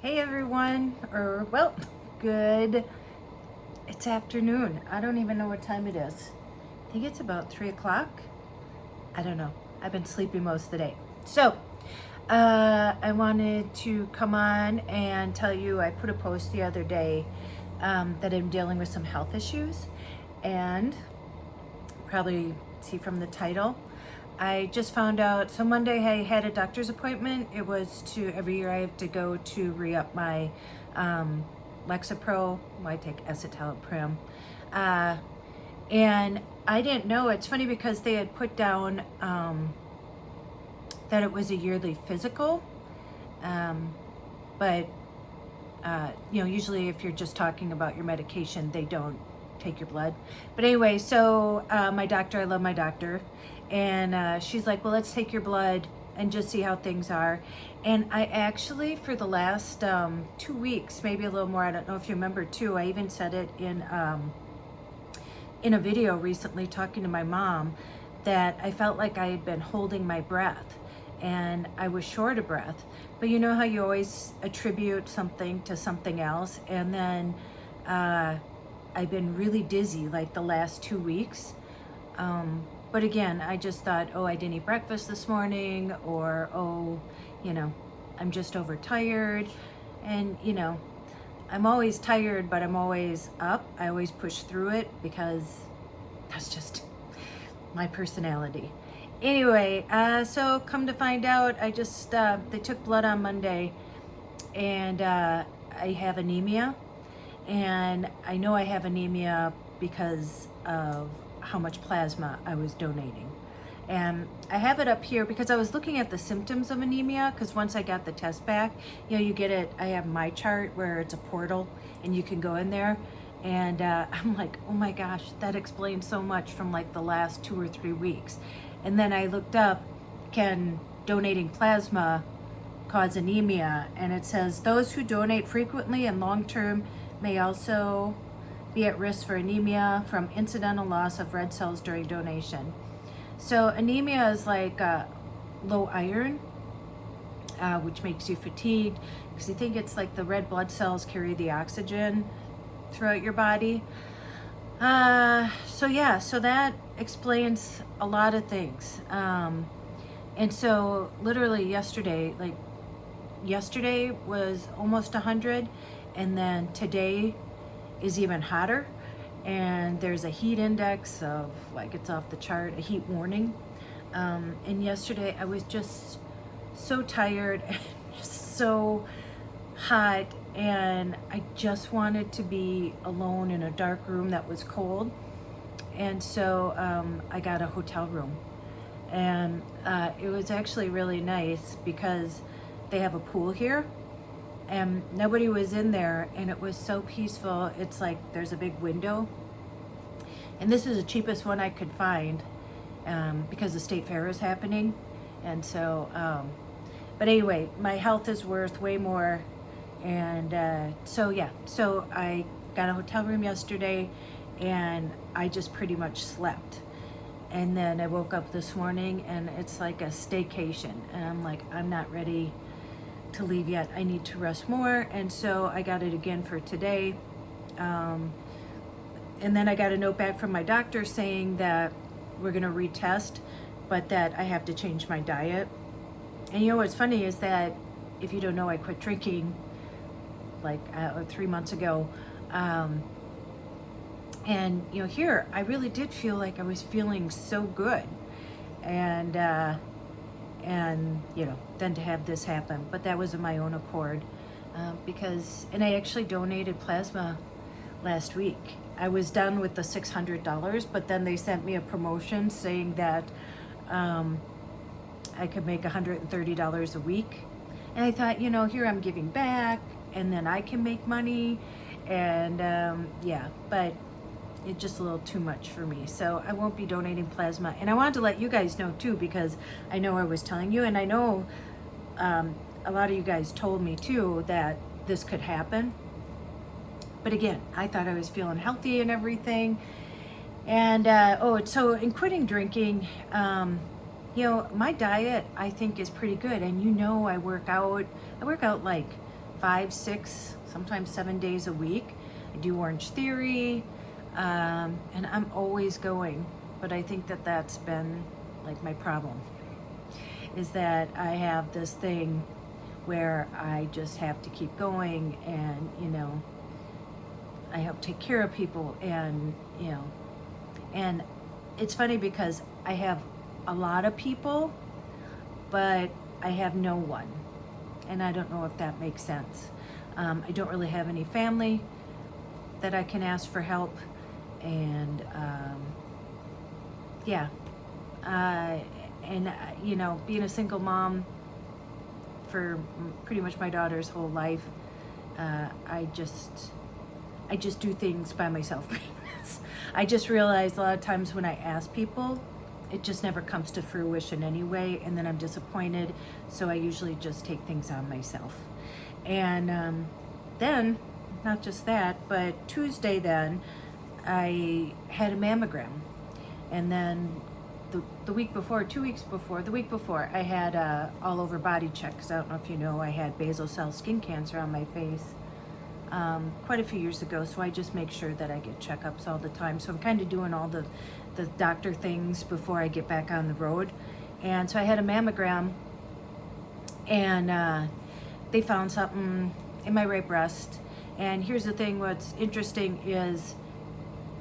Hey everyone, or well, good. It's afternoon. I don't even know what time it is. I think it's about 3 o'clock. I don't know. I've been sleeping most of the day. So, I wanted to come on and tell you I put a post the other day that I'm dealing with some health issues, and probably see from the title. I just found out, so Monday I had a doctor's appointment. It was every year I have to go to re-up my Lexapro. I take escitalopram. And I didn't know, it's funny because they had put down that it was a yearly physical. But usually if you're just talking about your medication, they don't take your blood. But anyway, so my doctor, I love my doctor, and she's like, well, let's take your blood and just see how things are. And I actually, for the last 2 weeks, maybe a little more, I don't know if you remember too, I even said it in a video recently talking to my mom, that I felt like I had been holding my breath and I was short of breath. But you know how you always attribute something to something else, and then I've been really dizzy like the last 2 weeks. But again, I just thought, oh, I didn't eat breakfast this morning, or, oh, I'm just overtired. And, I'm always tired, but I'm always up. I always push through it because that's just my personality. Anyway, so come to find out, I just, they took blood on Monday, and I have anemia. And I know I have anemia because of how much plasma I was donating. And I have it up here because I was looking at the symptoms of anemia, because once I got the test back, you get it. I have my chart where it's a portal and you can go in there. And I'm like, oh my gosh, that explains so much from like the last 2 or 3 weeks. And then I looked up, can donating plasma cause anemia? And it says those who donate frequently and long-term may also be at risk for anemia from incidental loss of red cells during donation. So anemia is like low iron, which makes you fatigued, because you think it's like the red blood cells carry the oxygen throughout your body. So that explains a lot of things. And so literally yesterday was almost 100, and then today is even hotter, and there's a heat index of like, it's off the chart, a heat warning. And yesterday I was just so tired and just so hot, and I just wanted to be alone in a dark room that was cold. And so I got a hotel room, and it was actually really nice because they have a pool here, and nobody was in there, and it was so peaceful. It's like there's a big window, and this is the cheapest one I could find because the state fair is happening. And so but anyway, my health is worth way more. And so I got a hotel room yesterday, and I just pretty much slept. And then I woke up this morning, and it's like a staycation, and I'm like, I'm not ready to leave yet. I need to rest more. And so I got it again for today. And then I got a note back from my doctor saying that we're gonna retest, but that I have to change my diet. And what's funny is that, if you don't know, I quit drinking like 3 months ago. And here I really did feel like I was feeling so good. And then to have this happen, but that was of my own accord, and I actually donated plasma last week. I was done with the $600, but then they sent me a promotion saying that I could make $130 a week. And I thought, here I'm giving back, and then I can make money, and but it's just a little too much for me. So I won't be donating plasma. And I wanted to let you guys know too, because I know I was telling you, and I know a lot of you guys told me too that this could happen. But again, I thought I was feeling healthy and everything. And so in quitting drinking, my diet I think is pretty good. And I work out like 5, 6, sometimes 7 days a week. I do Orange Theory, and I'm always going. But I think that that's been like my problem, is that I have this thing where I just have to keep going, and I help take care of people, and and it's funny because I have a lot of people, but I have no one, and I don't know if that makes sense. I don't really have any family that I can ask for help, and yeah, and being a single mom for pretty much my daughter's whole life, I just do things by myself. I just realized a lot of times when I ask people, it just never comes to fruition anyway, and then I'm disappointed, so I usually just take things on myself. And then, not just that, but Tuesday then, I had a mammogram. And then the week before, 2 weeks before, the week before, I had a all over body check, because I don't know if you know, I had basal cell skin cancer on my face quite a few years ago, so I just make sure that I get checkups all the time. So I'm kind of doing all the doctor things before I get back on the road. And so I had a mammogram, and they found something in my right breast. And here's the thing, what's interesting is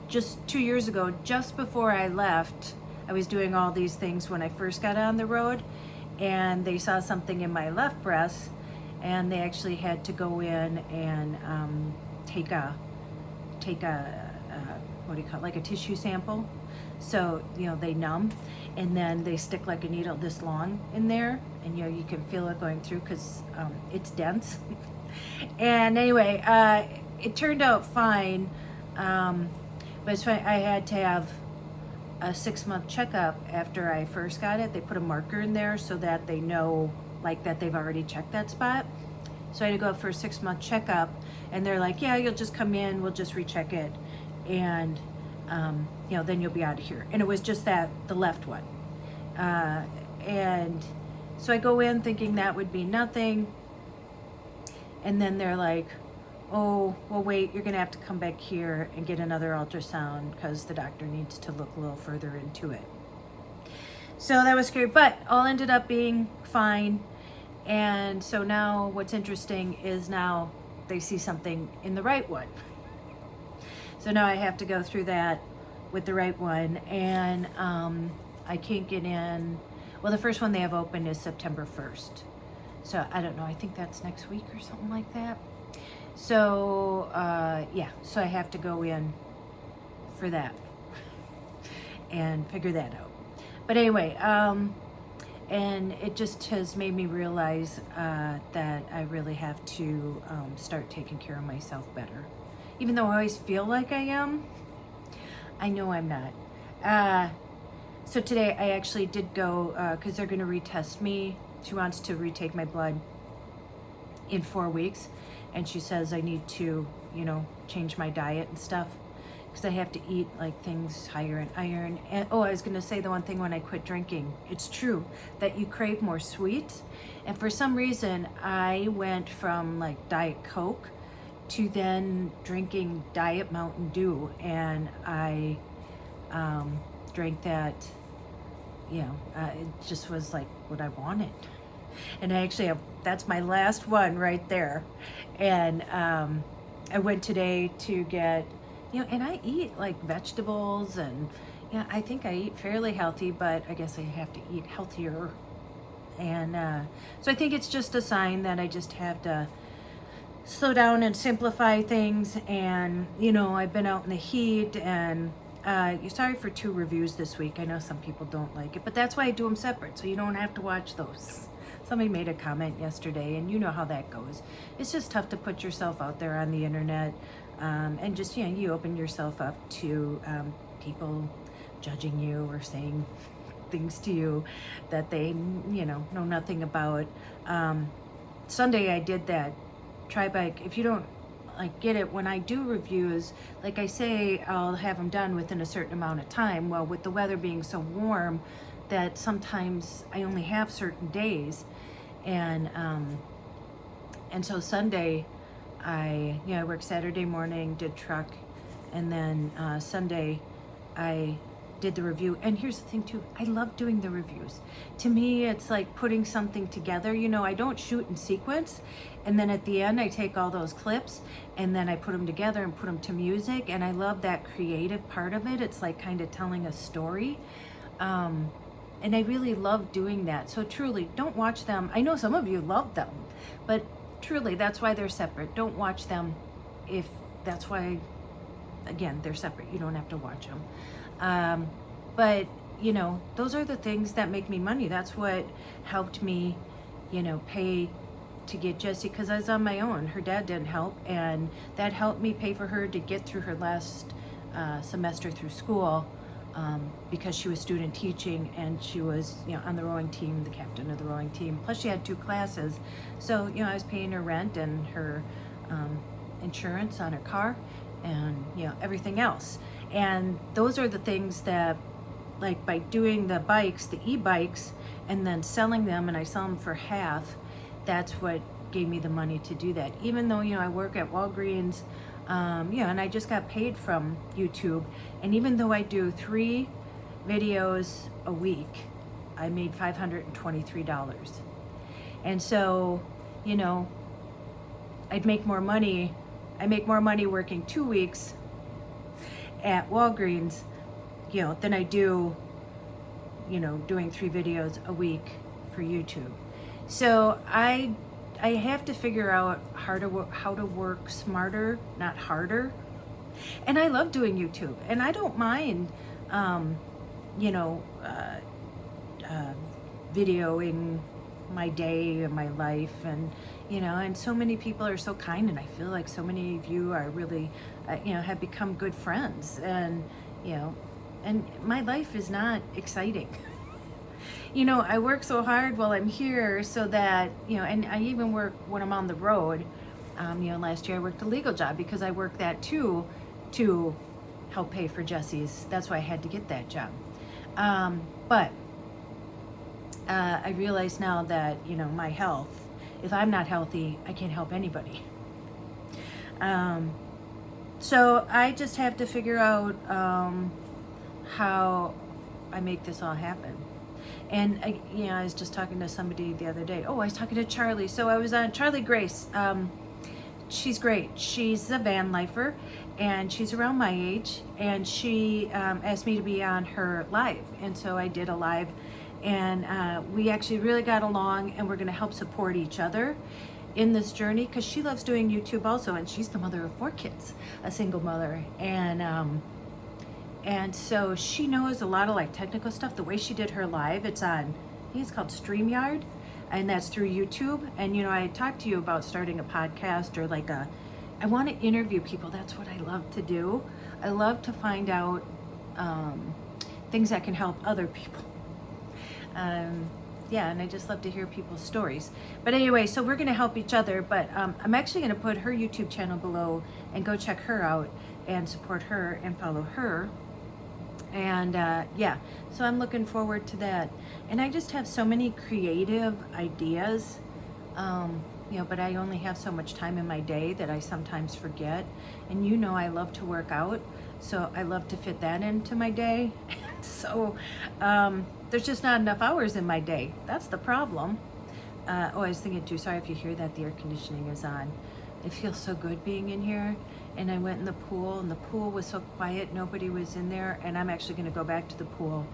just 2 years ago, just before I left, I was doing all these things when I first got on the road, and they saw something in my left breast, and they actually had to go in and take a what do you call it, like a tissue sample. So they numb, and then they stick like a needle this long in there, and you can feel it going through because it's dense. And anyway, it turned out fine, but it's fine. I had to have a 6-month checkup after I first got it. They put a marker in there so that they know like that they've already checked that spot. So I had to go for a 6-month checkup, and they're like, yeah, you'll just come in, we'll just recheck it, and then you'll be out of here. And it was just the left one. And so I go in thinking that would be nothing, and then they're like, oh, well, wait, you're gonna have to come back here and get another ultrasound because the doctor needs to look a little further into it. So that was scary, but all ended up being fine. And so now what's interesting is now they see something in the right one. So now I have to go through that with the right one, and I can't get in. Well, the first one they have open is September 1st. So I don't know, I think that's next week or something like that. So yeah, so I have to go in for that and figure that out. But anyway, and it just has made me realize that I really have to start taking care of myself better. Even though I always feel like I am, I know I'm not. So today I actually did go, because they're going to retest me. She wants to retake my blood in 4 weeks. And she says I need to, change my diet and stuff, because I have to eat like things higher in iron. And I was going to say the one thing when I quit drinking, it's true that you crave more sweet. And for some reason, I went from like Diet Coke to then drinking Diet Mountain Dew, and I drank that. It just was like what I wanted. And I actually have, that's my last one right there. And I went today to get, and I eat like vegetables, and I think I eat fairly healthy, but I guess I have to eat healthier. And so I think it's just a sign that I just have to slow down and simplify things. And I've been out in the heat, and you're sorry for 2 reviews this week. I know some people don't like it, but that's why I do them separate, so you don't have to watch those. Somebody made a comment yesterday, and you know how that goes. It's just tough to put yourself out there on the internet, and just, you open yourself up to people judging you or saying things to you that they, know nothing about. Sunday I did that tri-bike. If you don't get it, when I do reviews, like I say, I'll have them done within a certain amount of time. Well, with the weather being so warm, that sometimes I only have certain days, and And so Sunday, I worked Saturday morning, did truck, and then Sunday, I did the review. And here's the thing too, I love doing the reviews. To me, it's like putting something together. You know, I don't shoot in sequence, and then at the end I take all those clips and then I put them together and put them to music, and I love that creative part of it. It's like kind of telling a story. And I really love doing that. So truly, don't watch them. I know some of you love them, but truly, that's why they're separate. Don't watch them if that's why, again, they're separate. You don't have to watch them. But, you know, those are the things that make me money. That's what helped me, you know, pay to get Jessie, because I was on my own. Her dad didn't help, and that helped me pay for her to get through her last semester through school, because she was student teaching, and she was, you know, on the rowing team, the captain of the rowing team. Plus she had 2 classes. So, you know, I was paying her rent and her insurance on her car and, you know, everything else. And those are the things that, like, by doing the bikes, the e-bikes, and then selling them, and I sell them for half, that's what gave me the money to do that. Even though, you know, I work at Walgreens, yeah, and I just got paid from YouTube. And even though I do 3 videos a week, I made $523. And so, you know, I'd make more money. I make more money working 2 weeks at Walgreens, you know, than I do, you know, doing 3 videos a week for YouTube. So I have to figure out how to work smarter, not harder. And I love doing YouTube, and I don't mind, you know, videoing my day and my life, and, you know, and so many people are so kind, and I feel like so many of you are really, you know, have become good friends, and, you know, and my life is not exciting. You know, I work so hard while I'm here so that, you know, and I even work when I'm on the road. You know, last year I worked a legal job because I worked that too to help pay for Jesse's. That's why I had to get that job. But I realize now that, you know, my health, if I'm not healthy, I can't help anybody. So I just have to figure out how I make this all happen. And you know, I was just talking to somebody the other day. Oh, I was talking to Charlie. So I was on Charlie Grace. She's great. She's a van lifer, and she's around my age. And she asked me to be on her live, and so I did a live. And we actually really got along, and we're going to help support each other in this journey, because she loves doing YouTube also, and she's the mother of 4 kids, a single mother, and so she knows a lot of like technical stuff. The way she did her live, it's on, I think it's called StreamYard, and that's through YouTube. And, you know, I talked to you about starting a podcast, or like I want to interview people. That's what I love to do. I love to find out things that can help other people. Yeah, and I just love to hear people's stories. But anyway, so we're going to help each other. But I'm actually going to put her YouTube channel below, and go check her out and support her and follow her. And yeah, so I'm looking forward to that. And I just have so many creative ideas, you know, but I only have so much time in my day that I sometimes forget. And you know, I love to work out, so I love to fit that into my day. So there's just not enough hours in my day. That's the problem. Oh, I was thinking too, sorry if you hear that, the air conditioning is on. It feels so good being in here. And I went in the pool, and the pool was so quiet, nobody was in there. And I'm actually going to go back to the pool.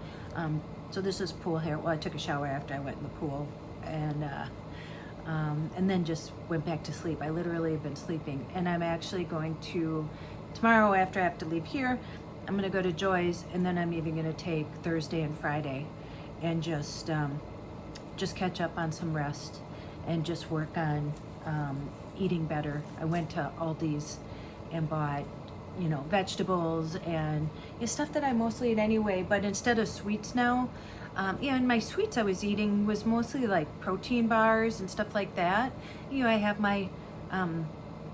So this is pool hair. Well, I took a shower after I went in the pool, and then just went back to sleep. I literally have been sleeping. And I'm actually going to, tomorrow after I have to leave here, I'm going to go to Joy's, and then I'm even going to take Thursday and Friday and just catch up on some rest and just work on eating better. I went to Aldi's and bought, you know, vegetables and, you know, stuff that I mostly eat anyway, but instead of sweets now, yeah, and my sweets I was eating was mostly like protein bars and stuff like that. You know, I have my,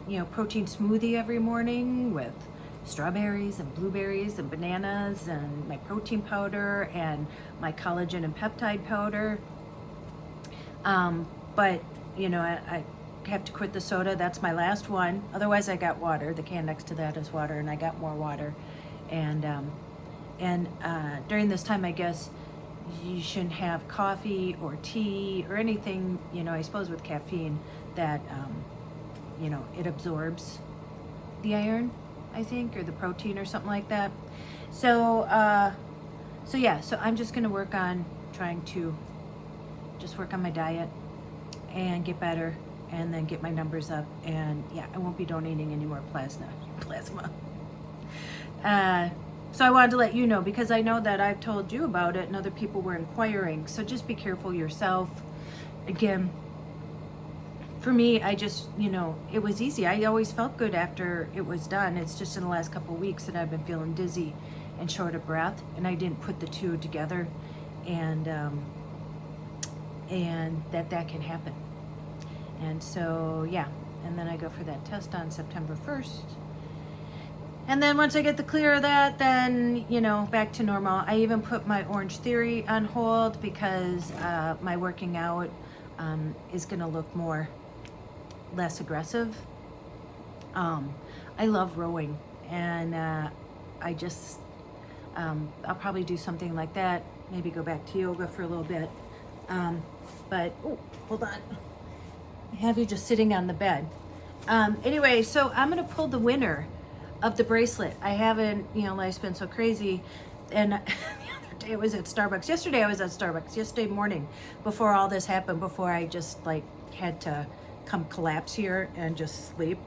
you know, protein smoothie every morning with strawberries and blueberries and bananas, and my protein powder and my collagen and peptide powder. But, you know, have to quit the soda. That's my last one. Otherwise, I got water. The can next to that is water, and I got more water. And during this time, I guess you shouldn't have coffee or tea or anything, you know, I suppose with caffeine that, you know, it absorbs the iron, I think, or the protein or something like that. So yeah, so I'm just gonna work on trying to just work on my diet and get better and then get my numbers up. And yeah, I won't be donating any more plasma. So I wanted to let you know, because I know that I've told you about it and other people were inquiring. So just be careful yourself. Again, for me, I just, you know, it was easy. I always felt good after it was done. It's just in the last couple of weeks that I've been feeling dizzy and short of breath, and I didn't put the two together, and that can happen. And so, yeah, and then I go for that test on September 1st. And then once I get the clear of that, then, you know, back to normal. I even put my Orange Theory on hold because my working out is going to look less aggressive. I love rowing, and I just, I'll probably do something like that. Maybe go back to yoga for a little bit. But, oh, hold on. I have you just sitting on the bed. Anyway, so I'm going to pull the winner of the bracelet. I haven't, you know, life's been so crazy. And the other day I was at Starbucks. Yesterday I was at Starbucks. Yesterday morning, before all this happened, before I just like had to come collapse here and just sleep.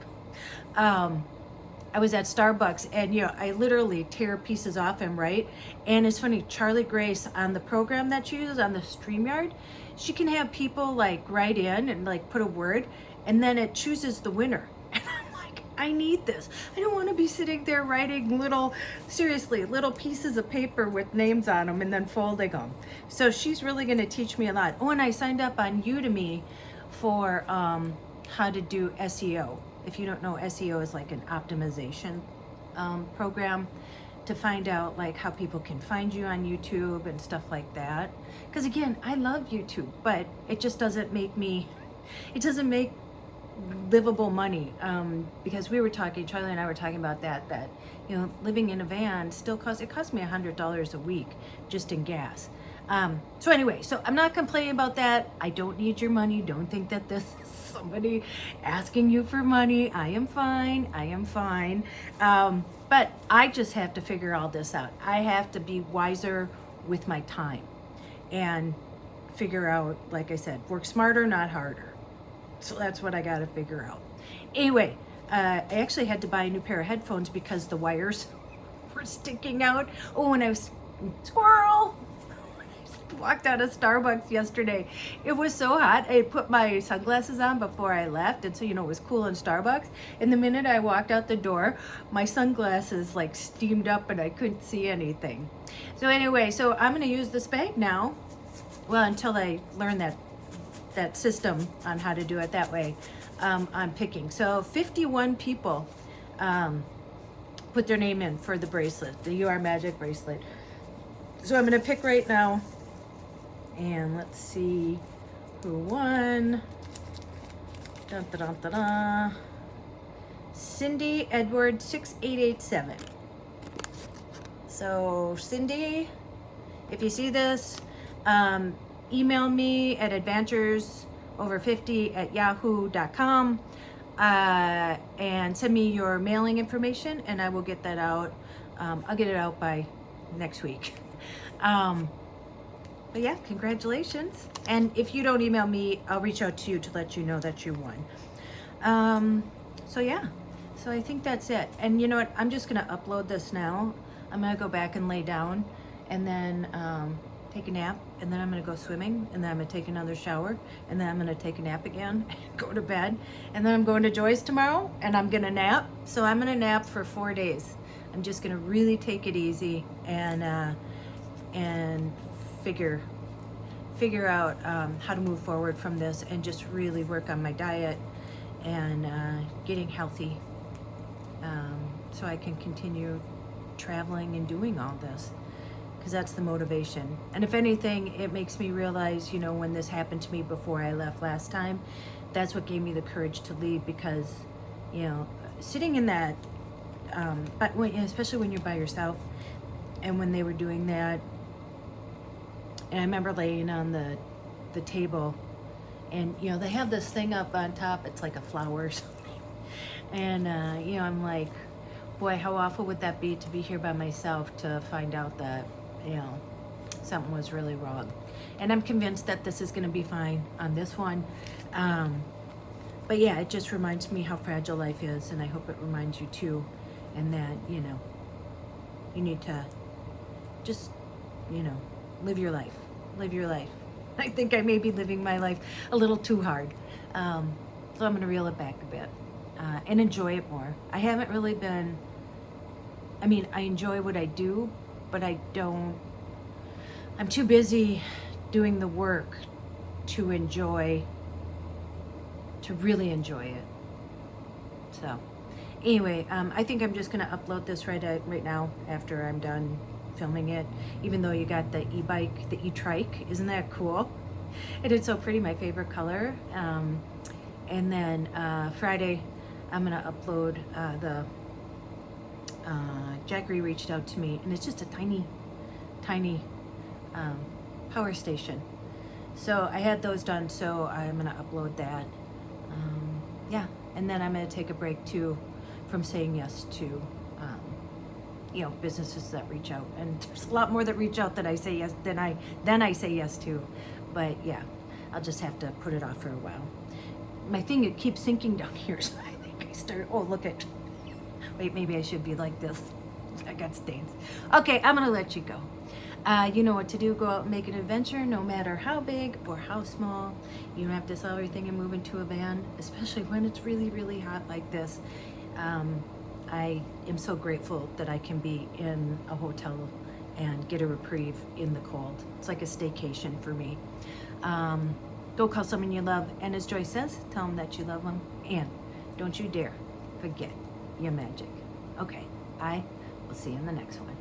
I was at Starbucks, and you know, I literally tear pieces off him, right? And it's funny, Charlie Grace on the program that she uses on the StreamYard, she can have people like write in and like put a word, and then it chooses the winner. And I'm like, I need this. I don't want to be sitting there writing little pieces of paper with names on them and then folding them. So she's really going to teach me a lot. Oh, and I signed up on Udemy for how to do SEO. If you don't know, SEO is like an optimization program to find out like how people can find you on YouTube and stuff like that. Because again, I love YouTube, but it just doesn't make livable money. Because we were talking, Charlie and I were talking about that, you know, living in a van still costs me $100 a week just in gas. So anyway, so I'm not complaining about that. I don't need your money. Don't think that this is somebody asking you for money. I am fine. But I just have to figure all this out. I have to be wiser with my time and figure out, like I said, work smarter, not harder. So that's what I got to figure out. Anyway, I actually had to buy a new pair of headphones because the wires were sticking out. Oh, and I was, squirrel! Walked out of Starbucks yesterday. It was so hot. I put my sunglasses on before I left, and so, you know, it was cool in Starbucks. And the minute I walked out the door, my sunglasses like steamed up and I couldn't see anything. So anyway, so I'm going to use this bag now. Well, until I learn that system on how to do it that way. I'm picking. So 51 people put their name in for the bracelet, the You Are Magic bracelet. So I'm going to pick right now. And let's see who won. Dun, dun, dun, dun, dun. Cindy Edward 6887. So Cindy, if you see this, email me at adventuresover50@yahoo.com and send me your mailing information, and I will get that out. I'll get it out by next week. But yeah, congratulations. And if you don't email me, I'll reach out to you to let you know that you won. So yeah, so I think that's it. And you know what? I'm just going to upload this now. I'm going to go back and lay down and then take a nap. And then I'm going to go swimming. And then I'm going to take another shower. And then I'm going to take a nap again and go to bed. And then I'm going to Joy's tomorrow and I'm going to nap. So I'm going to nap for 4 days. I'm just going to really take it easy and figure out how to move forward from this and just really work on my diet and getting healthy so I can continue traveling and doing all this, because that's the motivation. And if anything, it makes me realize, you know, when this happened to me before I left last time, that's what gave me the courage to leave, because, you know, sitting in that, but especially when you're by yourself, and when they were doing that, and I remember laying on the table, and, you know, they have this thing up on top, it's like a flower or something, and, you know, I'm like, boy, how awful would that be to be here by myself, to find out that, you know, something was really wrong. And I'm convinced that this is going to be fine on this one. But yeah, it just reminds me how fragile life is, and I hope it reminds you too, and that, you know, you need to just, you know, live your life. Live your life. I think I may be living my life a little too hard. So I'm going to reel it back a bit and enjoy it more. I haven't really been, I mean, I enjoy what I do, but I'm too busy doing the work to really enjoy it. So anyway, I think I'm just going to upload this right now after I'm done filming it, even though you got the e-bike, the e-trike. Isn't that cool? And it's so pretty, my favorite color. And then Friday, I'm going to upload Jackery reached out to me, and it's just a tiny power station. So I had those done, so I'm going to upload that. Yeah, and then I'm going to take a break too from saying yes to, you know, businesses that reach out. And there's a lot more that reach out that I say yes than I say yes to. But yeah, I'll just have to put it off for a while. My thing, it keeps sinking down here, so I think I start, oh, look at, wait, maybe I should be like this. I got stains. Okay, I'm going to let you go. You know what to do. Go out and make an adventure, no matter how big or how small. You don't have to sell everything and move into a van, especially when it's really, really hot like this. I am so grateful that I can be in a hotel and get a reprieve in the cold. It's like a staycation for me. Go call someone you love, and as Joyce says, tell them that you love them, and don't you dare forget your magic. Okay, I will see you in the next one.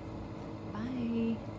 Bye.